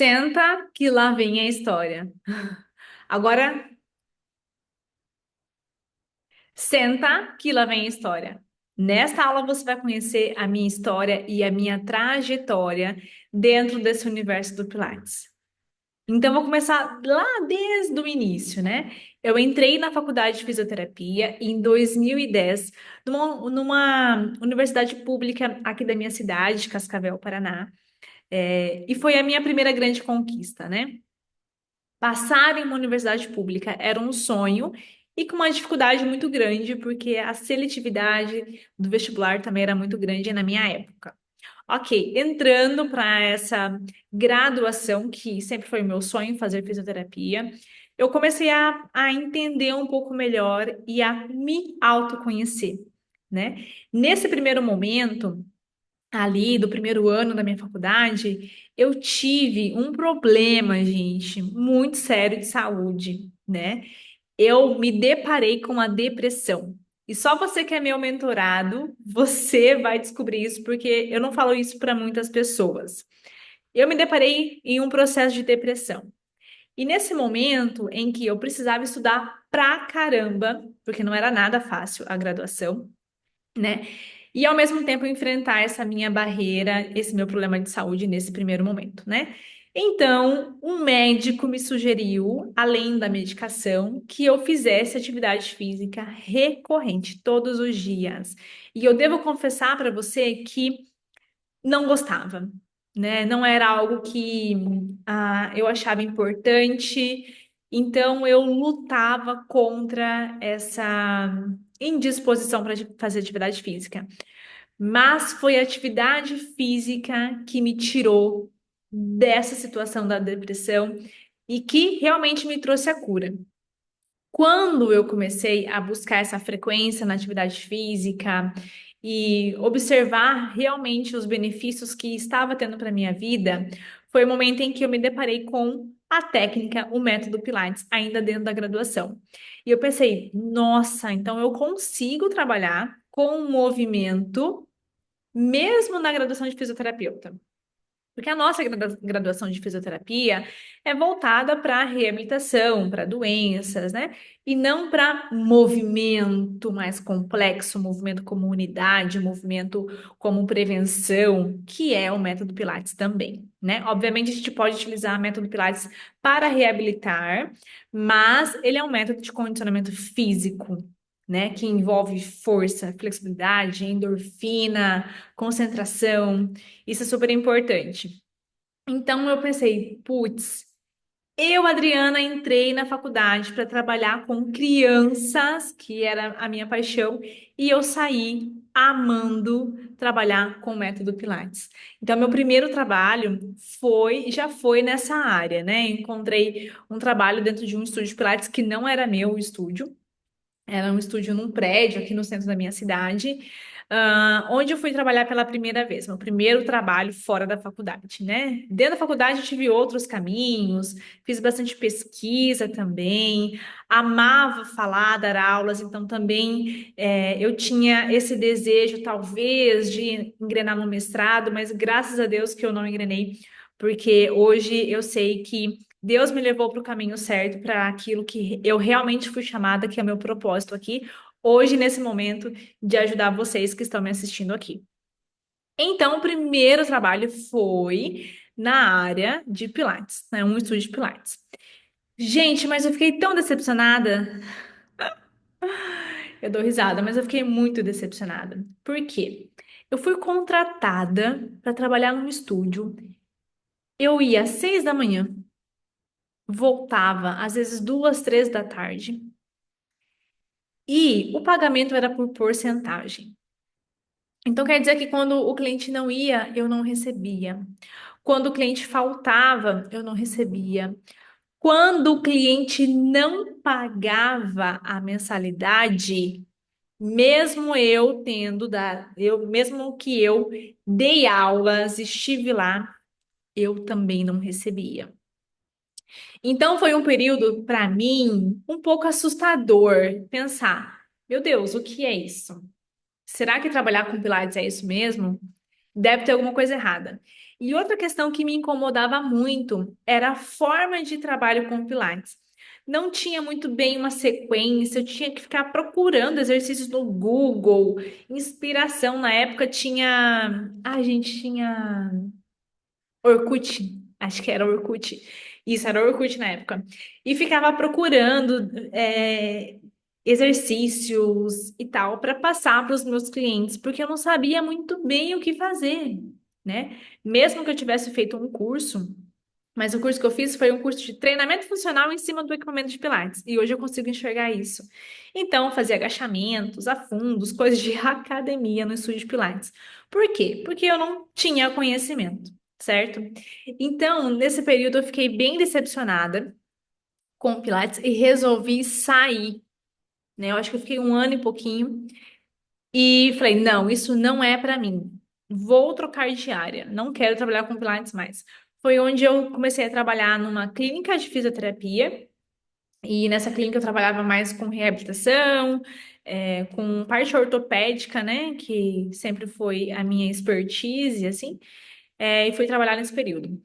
Senta que lá vem a história. Agora, senta que lá vem a história. Nesta aula você vai conhecer a minha história e a minha trajetória dentro desse universo do Pilates. Então, vou começar lá desde o início, né? Eu entrei na faculdade de fisioterapia em 2010, numa universidade pública aqui da minha cidade, Cascavel, Paraná. E foi a minha primeira grande conquista, né? Passar em uma universidade pública era um sonho e com uma dificuldade muito grande, porque a seletividade do vestibular também era muito grande na minha época. Ok, entrando para essa graduação, que sempre foi o meu sonho, fazer fisioterapia, eu comecei a entender um pouco melhor e a me autoconhecer, né? Nesse primeiro momento, ali do primeiro ano da minha faculdade, eu tive um problema, gente, muito sério de saúde, né? Eu me deparei com a depressão. E só você que é meu mentorado, você vai descobrir isso, porque eu não falo isso para muitas pessoas. Eu me deparei em um processo de depressão. E nesse momento em que eu precisava estudar pra caramba, porque não era nada fácil a graduação, né? E ao mesmo tempo enfrentar essa minha barreira, esse meu problema de saúde nesse primeiro momento, né? Então, um médico me sugeriu, além da medicação, que eu fizesse atividade física recorrente todos os dias. E eu devo confessar para você que não gostava, né? Não era algo que eu achava importante. Então, eu lutava contra essa indisposição para fazer atividade física. Mas foi a atividade física que me tirou dessa situação da depressão e que realmente me trouxe a cura. Quando eu comecei a buscar essa frequência na atividade física e observar realmente os benefícios que estava tendo para minha vida, foi o momento em que eu me deparei com a técnica, o método Pilates, ainda dentro da graduação. E eu pensei, nossa, então eu consigo trabalhar com movimento mesmo na graduação de fisioterapeuta. Porque a nossa graduação de fisioterapia é voltada para reabilitação, para doenças, né? E não para movimento mais complexo, movimento como unidade, movimento como prevenção, que é o método Pilates também, né? Obviamente, a gente pode utilizar o método Pilates para reabilitar, mas ele é um método de condicionamento físico, né? Que envolve força, flexibilidade, endorfina, concentração. Isso é super importante. Então eu pensei, putz, eu, Adriana, entrei na faculdade para trabalhar com crianças, que era a minha paixão, e eu saí amando trabalhar com o método Pilates. Então, meu primeiro trabalho já foi nessa área, né? Encontrei um trabalho dentro de um estúdio de Pilates que não era meu estúdio, era um estúdio num prédio aqui no centro da minha cidade, onde eu fui trabalhar pela primeira vez, meu primeiro trabalho fora da faculdade, né? Dentro da faculdade eu tive outros caminhos, fiz bastante pesquisa também, amava falar, dar aulas, então também eu tinha esse desejo, talvez, de engrenar no mestrado, mas graças a Deus que eu não engrenei, porque hoje eu sei que Deus me levou para o caminho certo, para aquilo que eu realmente fui chamada, que é o meu propósito aqui, hoje, nesse momento, de ajudar vocês que estão me assistindo aqui. Então, o primeiro trabalho foi na área de Pilates, né? Um estúdio de Pilates. Gente, mas eu fiquei tão decepcionada. Eu dou risada, mas eu fiquei muito decepcionada. Por quê? Eu fui contratada para trabalhar num estúdio. Eu ia às 6 da manhã, voltava às vezes 2, 3 da tarde. E o pagamento era por porcentagem. Então, quer dizer que quando o cliente não ia, eu não recebia. Quando o cliente faltava, eu não recebia. Quando o cliente não pagava a mensalidade, mesmo eu tendo mesmo que eu dei aulas, estive lá, eu também não recebia. Então foi um período para mim um pouco assustador pensar, meu Deus, o que é isso? Será que trabalhar com Pilates é isso mesmo? Deve ter alguma coisa errada. E outra questão que me incomodava muito era a forma de trabalho com Pilates. Não tinha muito bem uma sequência, eu tinha que ficar procurando exercícios no Google, inspiração. Na época tinha. A gente tinha Orkut, acho que era Orkut. Isso, era Orkut na época. E ficava procurando exercícios e tal para passar para os meus clientes, porque eu não sabia muito bem o que fazer, né? Mesmo que eu tivesse feito um curso, mas o curso que eu fiz foi um curso de treinamento funcional em cima do equipamento de Pilates, e hoje eu consigo enxergar isso. Então, eu fazia agachamentos, afundos, coisas de academia no estúdio de Pilates. Por quê? Porque eu não tinha conhecimento, certo? Então, nesse período eu fiquei bem decepcionada com o Pilates e resolvi sair, né? Eu acho que eu fiquei um ano e pouquinho e falei, não, isso não é para mim. Vou trocar de área, não quero trabalhar com Pilates mais. Foi onde eu comecei a trabalhar numa clínica de fisioterapia e nessa clínica eu trabalhava mais com reabilitação, com parte ortopédica, né? Que sempre foi a minha expertise, assim, e fui trabalhar nesse período.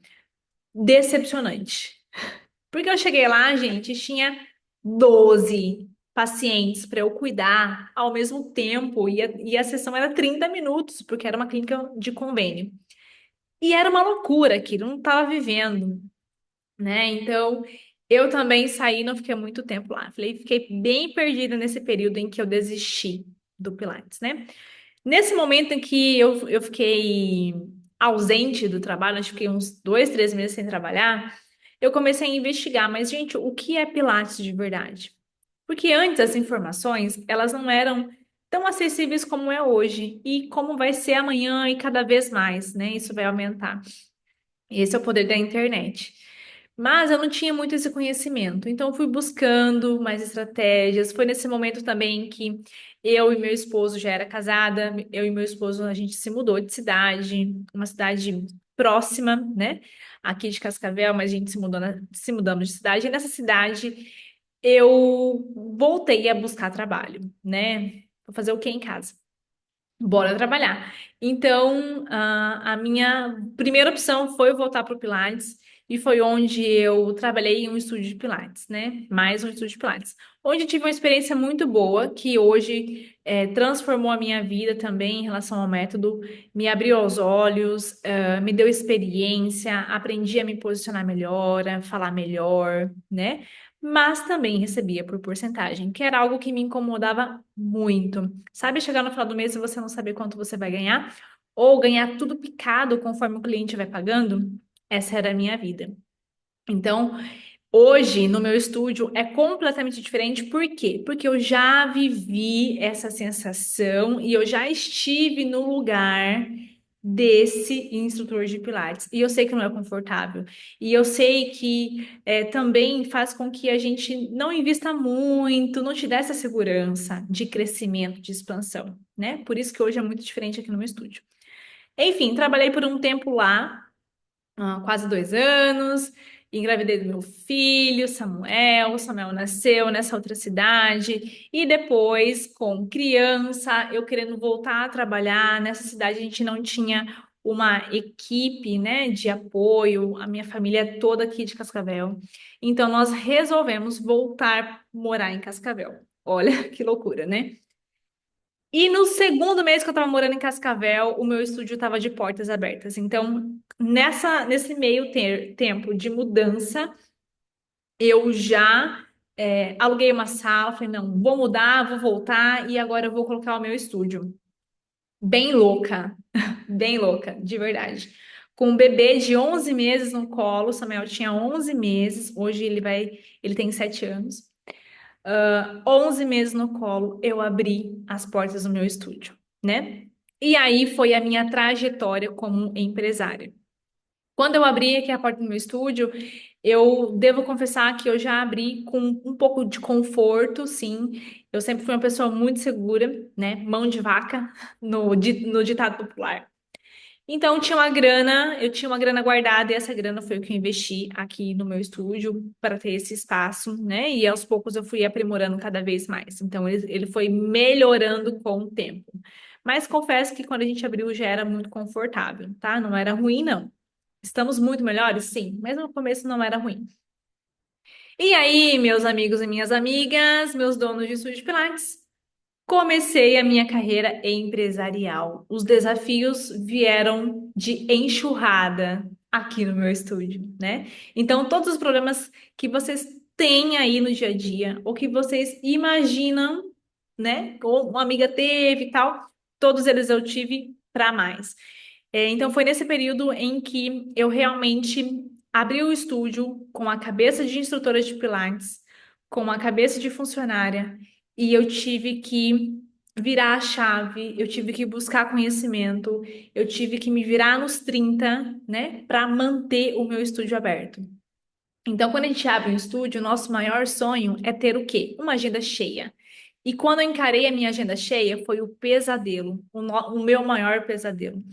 Decepcionante. Porque eu cheguei lá, gente, tinha 12 pacientes para eu cuidar ao mesmo tempo, e a sessão era 30 minutos, porque era uma clínica de convênio. E era uma loucura aquilo, eu não estava vivendo, né? Então, eu também saí, não fiquei muito tempo lá. Fiquei bem perdida nesse período em que eu desisti do Pilates, né? Nesse momento em que eu fiquei ausente do trabalho, acho que fiquei uns 2, 3 meses sem trabalhar, eu comecei a investigar, mas, gente, o que é Pilates de verdade? Porque antes as informações, elas não eram tão acessíveis como é hoje, e como vai ser amanhã e cada vez mais, né? Isso vai aumentar. Esse é o poder da internet. Mas eu não tinha muito esse conhecimento, então eu fui buscando mais estratégias. Foi nesse momento também que eu e meu esposo já era casada, eu e meu esposo a gente se mudou de cidade, uma cidade próxima, né? Aqui de Cascavel, mas a gente se mudamos de cidade. E nessa cidade eu voltei a buscar trabalho, né? Vou fazer o quê em casa? Bora trabalhar. Então, a minha primeira opção foi voltar para o Pilates, e foi onde eu trabalhei em um estúdio de Pilates, né? Mais um estúdio de Pilates. Onde tive uma experiência muito boa, que hoje transformou a minha vida também em relação ao método, me abriu os olhos, me deu experiência, aprendi a me posicionar melhor, a falar melhor, né? Mas também recebia por porcentagem, que era algo que me incomodava muito. Sabe, chegar no final do mês e você não saber quanto você vai ganhar? Ou ganhar tudo picado conforme o cliente vai pagando? Essa era a minha vida. Então, hoje, no meu estúdio, é completamente diferente. Por quê? Porque eu já vivi essa sensação e eu já estive no lugar desse instrutor de Pilates. E eu sei que não é confortável. E eu sei que também faz com que a gente não invista muito, não te dê essa segurança de crescimento, de expansão, né? Por isso que hoje é muito diferente aqui no meu estúdio. Enfim, trabalhei por um tempo lá, quase 2 anos. Engravidei do meu filho, Samuel. O Samuel nasceu nessa outra cidade. E depois, com criança, eu querendo voltar a trabalhar. Nessa cidade, a gente não tinha uma equipe, né, de apoio. A minha família é toda aqui de Cascavel. Então, nós resolvemos voltar a morar em Cascavel. Olha que loucura, né? E no segundo mês que eu tava morando em Cascavel, o meu estúdio tava de portas abertas. Então, nesse meio tempo de mudança, eu já aluguei uma sala, falei, não, vou mudar, vou voltar e agora eu vou colocar o meu estúdio. Bem louca, de verdade. Com um bebê de 11 meses no colo, o Samuel tinha 11 meses, hoje ele tem 7 anos. 11 meses no colo, eu abri as portas do meu estúdio, né? E aí foi a minha trajetória como empresária. Quando eu abri aqui a porta do meu estúdio, eu devo confessar que eu já abri com um pouco de conforto, sim. Eu sempre fui uma pessoa muito segura, né? Mão de vaca, no ditado popular. Então, eu tinha uma grana guardada, e essa grana foi o que eu investi aqui no meu estúdio para ter esse espaço, né? E aos poucos eu fui aprimorando cada vez mais. Então, ele foi melhorando com o tempo. Mas confesso que quando a gente abriu já era muito confortável, tá? Não era ruim, não. Estamos muito melhores? Sim, mas no começo não era ruim. E aí, meus amigos e minhas amigas, meus donos de estúdio de Pilates, comecei a minha carreira empresarial. Os desafios vieram de enxurrada aqui no meu estúdio, né? Então, todos os problemas que vocês têm aí no dia a dia, ou que vocês imaginam, né? Ou uma amiga teve e tal, todos eles eu tive para mais. Então, foi nesse período em que eu realmente abri o estúdio com a cabeça de instrutora de Pilates, com a cabeça de funcionária, e eu tive que virar a chave, eu tive que buscar conhecimento, eu tive que me virar nos 30, né, para manter o meu estúdio aberto. Então, quando a gente abre um estúdio, o nosso maior sonho é ter o quê? Uma agenda cheia. E quando eu encarei a minha agenda cheia, foi o pesadelo, o meu maior pesadelo.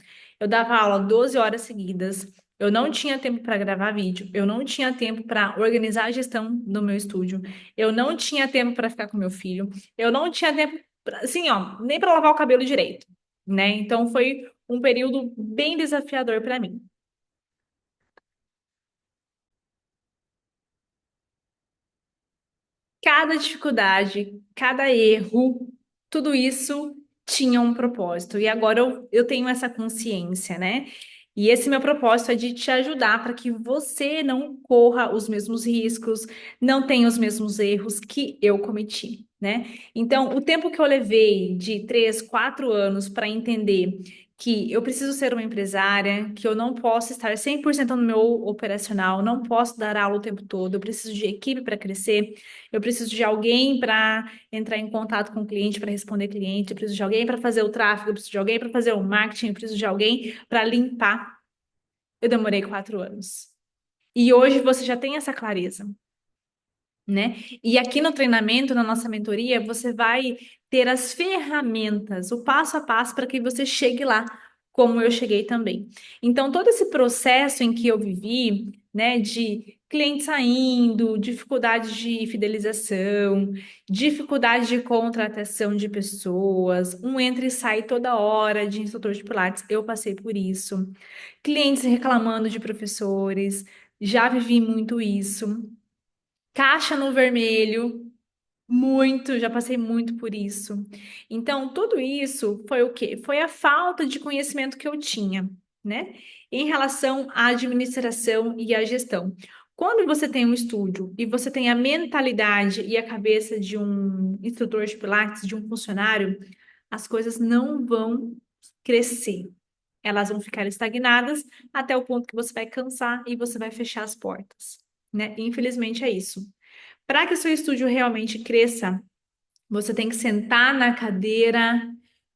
Eu dava aula 12 horas seguidas, eu não tinha tempo para gravar vídeo, eu não tinha tempo para organizar a gestão do meu estúdio, eu não tinha tempo para ficar com meu filho, eu não tinha tempo, assim, ó, nem para lavar o cabelo direito, né? Então foi um período bem desafiador para mim. Cada dificuldade, cada erro, tudo isso tinha um propósito. E agora eu tenho essa consciência, né? E esse meu propósito é de te ajudar para que você não corra os mesmos riscos, não tenha os mesmos erros que eu cometi, né? Então, o tempo que eu levei de 3, 4 anos para entender que eu preciso ser uma empresária, que eu não posso estar 100% no meu operacional, não posso dar aula o tempo todo, eu preciso de equipe para crescer. Eu preciso de alguém para entrar em contato com o cliente, para responder cliente, eu preciso de alguém para fazer o tráfego, eu preciso de alguém para fazer o marketing, eu preciso de alguém para limpar. Eu demorei 4 anos. E hoje você já tem essa clareza, né? E aqui no treinamento, na nossa mentoria, você vai ter as ferramentas, o passo a passo para que você chegue lá, como eu cheguei também. Então, todo esse processo em que eu vivi, né, de cliente saindo, dificuldade de fidelização, dificuldade de contratação de pessoas, um entra e sai toda hora de instrutor de Pilates, eu passei por isso. Clientes reclamando de professores, já vivi muito isso. Caixa no vermelho, muito, já passei muito por isso. Então, tudo isso foi o quê? Foi a falta de conhecimento que eu tinha, né? Em relação à administração e à gestão. Quando você tem um estúdio e você tem a mentalidade e a cabeça de um instrutor de Pilates, de um funcionário, as coisas não vão crescer. Elas vão ficar estagnadas até o ponto que você vai cansar e você vai fechar as portas, né? Infelizmente é isso. Para que o seu estúdio realmente cresça, você tem que sentar na cadeira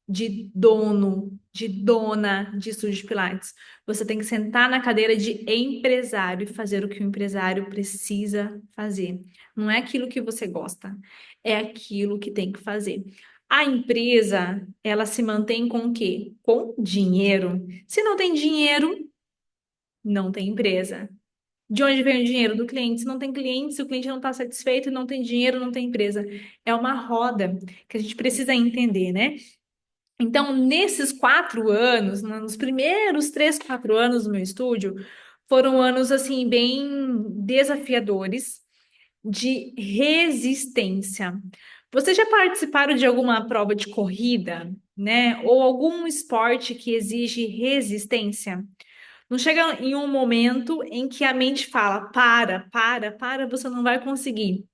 de dono, de dona de estúdio de Pilates. Você tem que sentar na cadeira de empresário e fazer o que o empresário precisa fazer. Não é aquilo que você gosta, é aquilo que tem que fazer. A empresa, ela se mantém com o quê? Com dinheiro. Se não tem dinheiro, não tem empresa. De onde vem o dinheiro? Do cliente. Se não tem cliente, se o cliente não está satisfeito, não tem dinheiro, não tem empresa. É uma roda que a gente precisa entender, né? Então, nesses 4 anos, nos primeiros 3, 4 anos do meu estúdio, foram anos assim bem desafiadores de resistência. Vocês já participaram de alguma prova de corrida, né? Ou algum esporte que exige resistência? Não chega em um momento em que a mente fala: para, você não vai conseguir.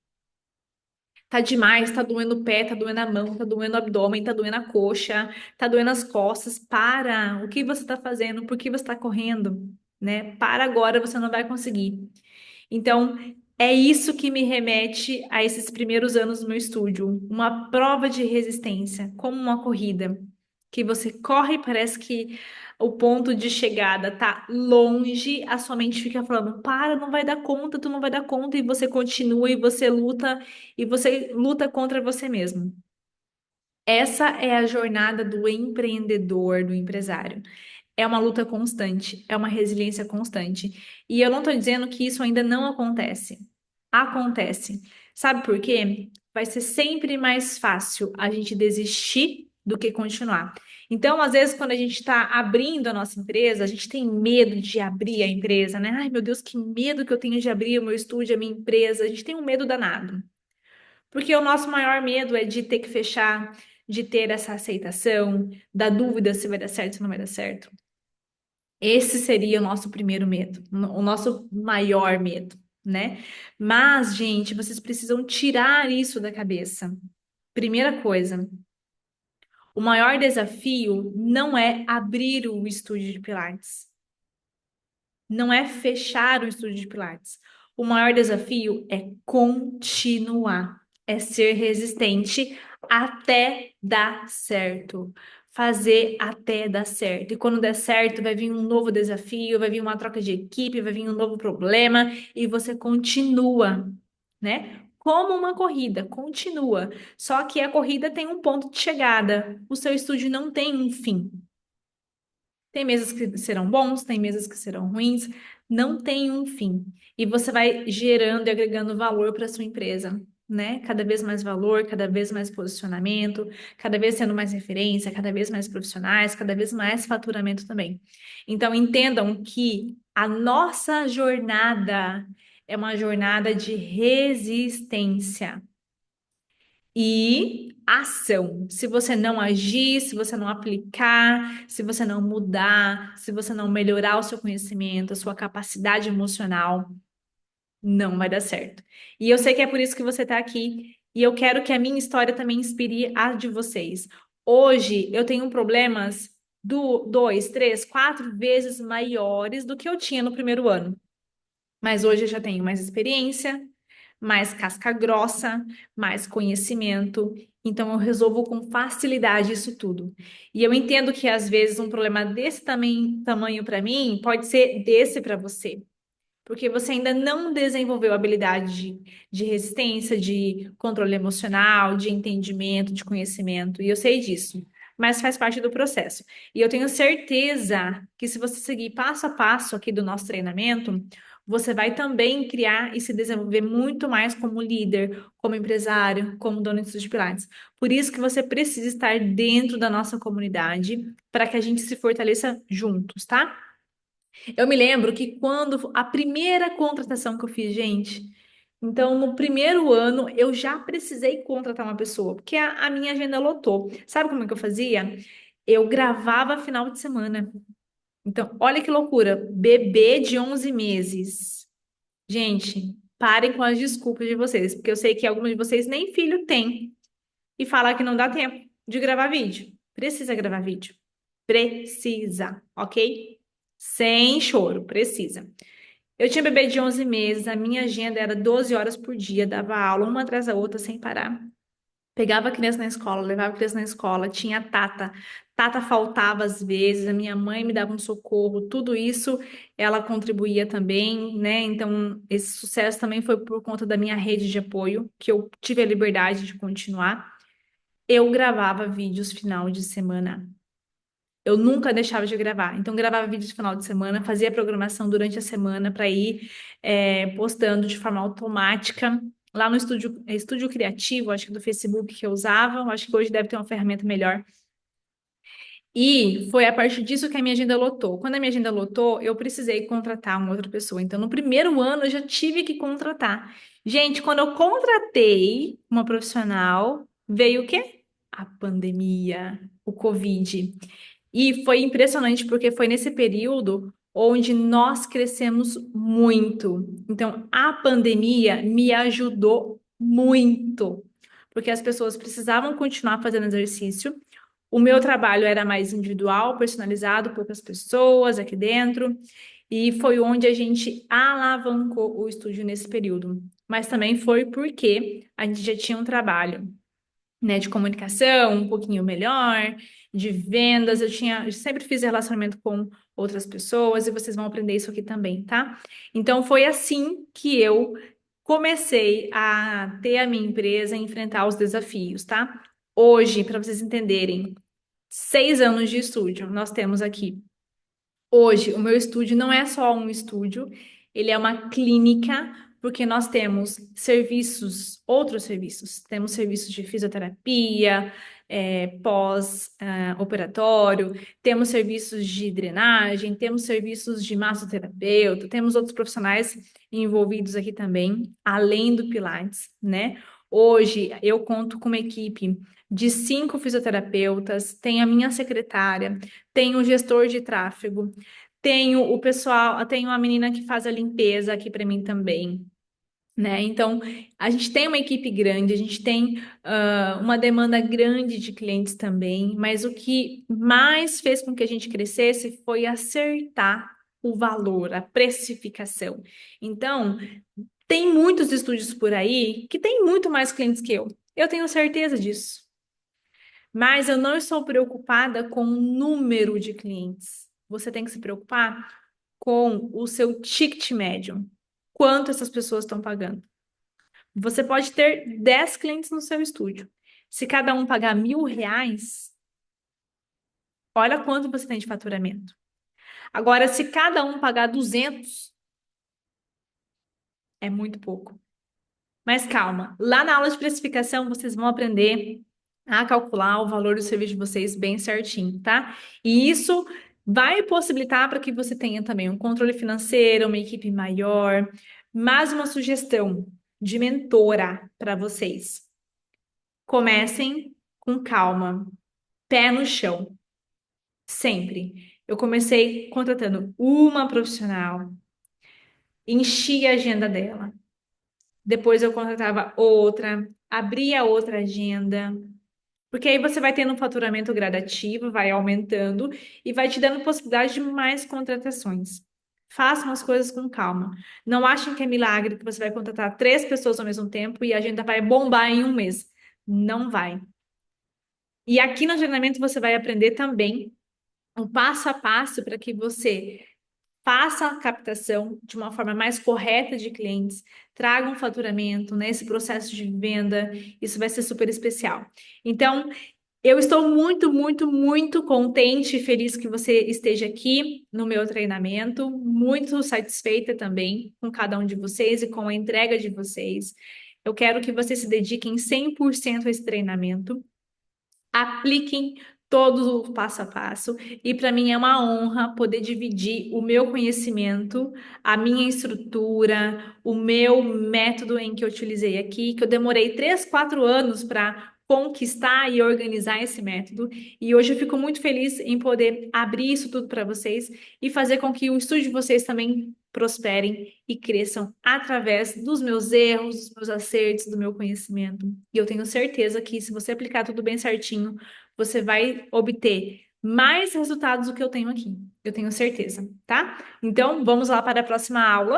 Tá demais, tá doendo o pé, tá doendo a mão, tá doendo o abdômen, tá doendo a coxa, tá doendo as costas. Para! O que você tá fazendo? Por que você tá correndo? Né? Para agora, você não vai conseguir. Então, é isso que me remete a esses primeiros anos no meu estúdio, uma prova de resistência, como uma corrida, que você corre e parece que o ponto de chegada tá longe, a sua mente fica falando: para, não vai dar conta, tu não vai dar conta, e você continua e você luta contra você mesmo. Essa é a jornada do empreendedor, do empresário. É uma luta constante, é uma resiliência constante. E eu não estou dizendo que isso ainda não acontece. Acontece. Sabe por quê? Vai ser sempre mais fácil a gente desistir do que continuar. Então, às vezes, quando a gente está abrindo a nossa empresa, a gente tem medo de abrir a empresa, né? Ai, meu Deus, que medo que eu tenho de abrir o meu estúdio, a minha empresa. A gente tem um medo danado. Porque o nosso maior medo é de ter que fechar, de ter essa aceitação, da dúvida se vai dar certo ou não vai dar certo. Esse seria o nosso primeiro medo, o nosso maior medo, né? Mas, gente, vocês precisam tirar isso da cabeça. Primeira coisa, o maior desafio não é abrir o estúdio de Pilates, não é fechar o estúdio de Pilates. O maior desafio é continuar, é ser resistente até dar certo. Fazer até dar certo. E quando der certo, vai vir um novo desafio, vai vir uma troca de equipe, vai vir um novo problema e você continua, né? Como uma corrida, continua. Só que a corrida tem um ponto de chegada. O seu estúdio não tem um fim. Tem meses que serão bons, tem meses que serão ruins, não tem um fim. E você vai gerando e agregando valor para sua empresa, né? Cada vez mais valor, cada vez mais posicionamento, cada vez sendo mais referência, cada vez mais profissionais, cada vez mais faturamento também. Então, entendam que a nossa jornada é uma jornada de resistência e ação. Se você não agir, se você não aplicar, se você não mudar, se você não melhorar o seu conhecimento, a sua capacidade emocional, não vai dar certo. E eu sei que é por isso que você está aqui. E eu quero que a minha história também inspire a de vocês. Hoje eu tenho problemas dois, três, quatro vezes maiores do que eu tinha no primeiro ano. Mas hoje eu já tenho mais experiência, mais casca grossa, mais conhecimento. Então eu resolvo com facilidade isso tudo. E eu entendo que às vezes um problema desse tamanho para mim pode ser desse para você. Porque você ainda não desenvolveu habilidade de resistência, de controle emocional, de entendimento, de conhecimento. E eu sei disso. Mas faz parte do processo. E eu tenho certeza que se você seguir passo a passo aqui do nosso treinamento, você vai também criar e se desenvolver muito mais como líder, como empresário, como dono de estúdio de Pilates. Por isso que você precisa estar dentro da nossa comunidade para que a gente se fortaleça juntos, tá? Eu me lembro que quando a primeira contratação que eu fiz, gente, então no primeiro ano eu já precisei contratar uma pessoa, porque a minha agenda lotou. Sabe como é que eu fazia? Eu gravava final de semana. Então, olha que loucura, bebê de 11 meses. Gente, parem com as desculpas de vocês, porque eu sei que alguns de vocês nem filho têm e falar que não dá tempo de gravar vídeo. Precisa gravar vídeo. Precisa, ok? Sem choro, precisa. Eu tinha bebê de 11 meses, a minha agenda era 12 horas por dia, dava aula uma atrás da outra sem parar. Pegava a criança na escola, levava a criança na escola, tinha Tata. Tata faltava às vezes, a minha mãe me dava um socorro, tudo isso ela contribuía também, né? Então, esse sucesso também foi por conta da minha rede de apoio, que eu tive a liberdade de continuar. Eu gravava vídeos final de semana. Eu nunca deixava de gravar. Então, gravava vídeos no final de semana, fazia programação durante a semana para ir postando de forma automática. Lá no estúdio criativo, acho que do Facebook que eu usava, acho que hoje deve ter uma ferramenta melhor. E foi a partir disso que a minha agenda lotou. Quando a minha agenda lotou, eu precisei contratar uma outra pessoa. Então, no primeiro ano, eu já tive que contratar. Gente, quando eu contratei uma profissional, veio o quê? A pandemia, o Covid. E foi impressionante porque foi nesse período onde nós crescemos muito. Então, a pandemia me ajudou muito, porque as pessoas precisavam continuar fazendo exercício. O meu trabalho era mais individual, personalizado, poucas pessoas aqui dentro, e foi onde a gente alavancou o estúdio nesse período. Mas também foi porque a gente já tinha um trabalho, né, de comunicação um pouquinho melhor, de vendas. Eu sempre fiz relacionamento com outras pessoas e vocês vão aprender isso aqui também, tá? Então foi assim que eu comecei a ter a minha empresa e enfrentar os desafios, tá? Hoje, para vocês entenderem, 6 anos de estúdio nós temos aqui. Hoje, o meu estúdio não é só um estúdio, ele é uma clínica porque nós temos serviços, outros serviços. Temos serviços de fisioterapia, pós-operatório, temos serviços de drenagem, temos serviços de massoterapeuta, temos outros profissionais envolvidos aqui também, além do Pilates, né? Hoje eu conto com uma equipe de 5 fisioterapeutas, tenho a minha secretária, tenho o gestor de tráfego, tenho o pessoal, tenho a menina que faz a limpeza aqui para mim também, né? Então, a gente tem uma equipe grande, a gente tem uma demanda grande de clientes também, mas o que mais fez com que a gente crescesse foi acertar o valor, a precificação. Então, tem muitos estúdios por aí que têm muito mais clientes que eu. Eu tenho certeza disso. Mas eu não estou preocupada com o número de clientes. Você tem que se preocupar com o seu ticket médio. Quanto essas pessoas estão pagando? Você pode ter 10 clientes no seu estúdio. Se cada um pagar R$ 1.000, olha quanto você tem de faturamento. Agora, se cada um pagar 200, é muito pouco. Mas calma, lá na aula de precificação vocês vão aprender a calcular o valor do serviço de vocês bem certinho, tá? E isso vai possibilitar para que você tenha também um controle financeiro, uma equipe maior, mais uma sugestão de mentora para vocês. Comecem com calma, pé no chão, sempre. Eu comecei contratando uma profissional, enchi a agenda dela. Depois eu contratava outra, abria outra agenda, porque aí você vai tendo um faturamento gradativo, vai aumentando e vai te dando possibilidade de mais contratações. Façam as coisas com calma. Não achem que é milagre que você vai contratar 3 pessoas ao mesmo tempo e a agenda vai bombar em um mês. Não vai. E aqui no treinamento você vai aprender também o passo a passo para que você faça a captação de uma forma mais correta de clientes, traga um faturamento nesse processo de venda, isso vai ser super especial. Então, eu estou muito, muito, muito contente e feliz que você esteja aqui no meu treinamento, muito satisfeita também com cada um de vocês e com a entrega de vocês. Eu quero que vocês se dediquem 100% a esse treinamento, apliquem todo o passo a passo. E para mim é uma honra poder dividir o meu conhecimento, a minha estrutura, o meu método em que eu utilizei aqui, que eu demorei 3, 4 anos para conquistar e organizar esse método. E hoje eu fico muito feliz em poder abrir isso tudo para vocês e fazer com que o estúdio de vocês também prosperem e cresçam através dos meus erros, dos meus acertos, do meu conhecimento. E eu tenho certeza que se você aplicar tudo bem certinho, você vai obter mais resultados do que eu tenho aqui. Eu tenho certeza, tá? Então, vamos lá para a próxima aula.